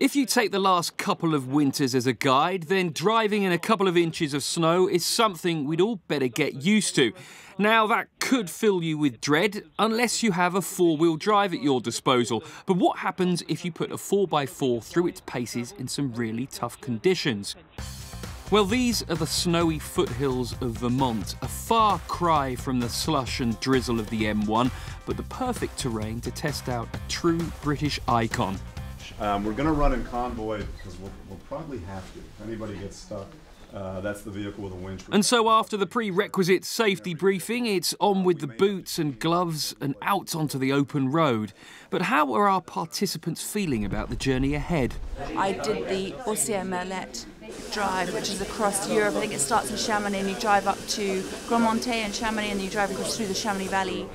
If you take the last couple of winters as a guide, then driving in a couple of inches of snow is something we'd all better get used to. Now, that could fill you with dread, unless you have a four-wheel drive at your disposal. But what happens if you put a 4x4 through its paces in some really tough conditions? Well, these are the snowy foothills of Vermont, a far cry from the slush and drizzle of the M1, but the perfect terrain to test out a true British icon. We're going to run in convoy because we'll probably have to. If anybody gets stuck, that's the vehicle with a winch. And so after the prerequisite safety briefing, it's on with the boots and gloves and out onto the open road. But how are our participants feeling about the journey ahead? I did the Merlet drive, which is across Europe. I think it starts in Chamonix and you drive up to Grand Monte and Chamonix and you drive across through the Chamonix Valley.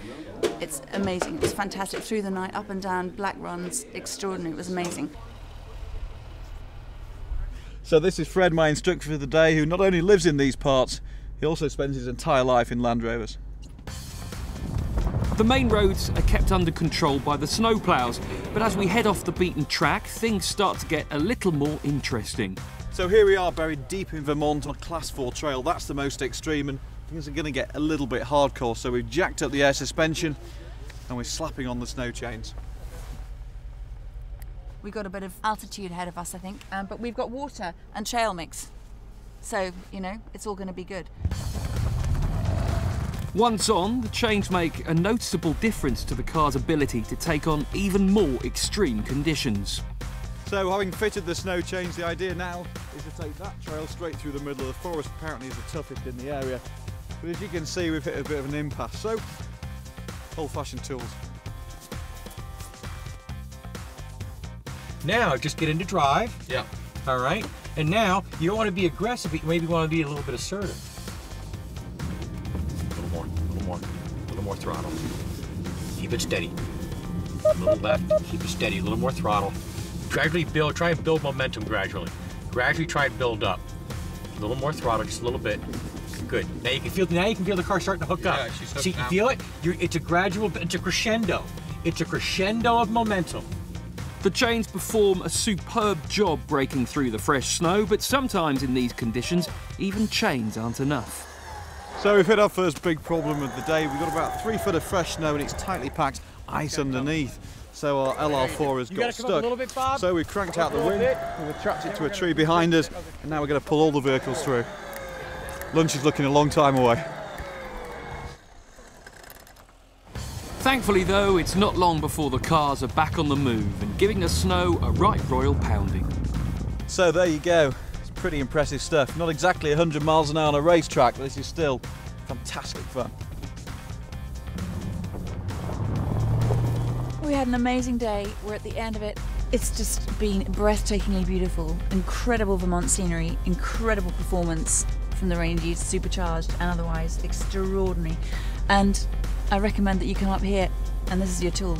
It's amazing, it's fantastic. Through the night, up and down, black runs, extraordinary, it was amazing. So this is Fred, my instructor for the day, who not only lives in these parts, he also spends his entire life in Land Rovers. The main roads are kept under control by the snowplows, but as we head off the beaten track, things start to get a little more interesting. So here we are buried deep in Vermont on a Class 4 trail. That's the most extreme, and things are going to get a little bit hardcore. So we've jacked up the air suspension and we're slapping on the snow chains. We've got a bit of altitude ahead of us, I think, but we've got water and trail mix. So, you know, it's all going to be good. Once on, the chains make a noticeable difference to the car's ability to take on even more extreme conditions. So having fitted the snow chains, the idea now is to take that trail straight through the middle of the forest. Apparently is the toughest in the area. But as you can see, we've hit a bit of an impasse. So, old-fashioned tools. Now, just get into drive. Yeah. All right. And now, you don't want to be aggressive, but you maybe want to be a little bit assertive. A little more throttle. Keep it steady. A little left, keep it steady, a little more throttle. Gradually build, try and build momentum gradually. Gradually try and build up. A little more throttle, just a little bit. Good. Now you can feel the car starting to hook up. See, you feel it? It's a gradual, it's a crescendo. It's a crescendo of momentum. The chains perform a superb job breaking through the fresh snow, but sometimes in these conditions, even chains aren't enough. So we've hit our first big problem of the day. We've got about 3 foot of fresh snow and it's tightly packed ice underneath. So our LR4 has got stuck. So we've cranked out the wind, we've trapped it to a tree behind us, and now we're going to pull all the vehicles through. Lunch is looking a long time away. Thankfully though, it's not long before the cars are back on the move and giving the snow a right royal pounding. So there you go. It's pretty impressive stuff. Not exactly 100 miles an hour on a racetrack, but this is still fantastic fun. We had an amazing day. We're at the end of it. It's just been breathtakingly beautiful. Incredible Vermont scenery, incredible performance from the Ranges, supercharged and otherwise extraordinary. And I recommend that you come up here and this is your tool.